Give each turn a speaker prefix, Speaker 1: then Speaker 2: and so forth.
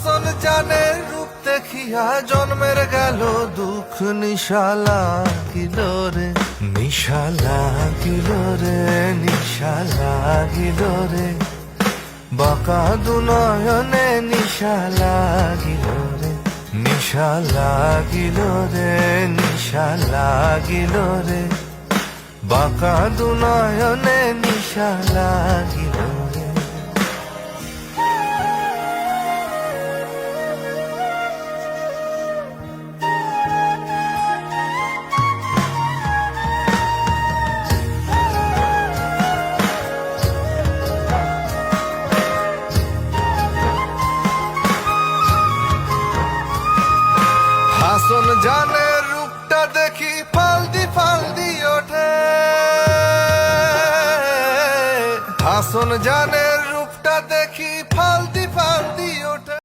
Speaker 1: হাসন জানে রূপ দেখিয়া জন্মের গেল দুঃখ নিশা লাগিল রে, নিশা লাগিল রে, নিশা লাগিল রে, বাঁকা দুনয়নে নিশা লাগিল রে, নিশা লাগিল রে, নিশা লাগিল রে, বাঁকা দুনয়নে নিশা লাগিল রে। হাসন জানে রূপটা দেখি ফালদি ফালদি ওঠে, হাসন জানে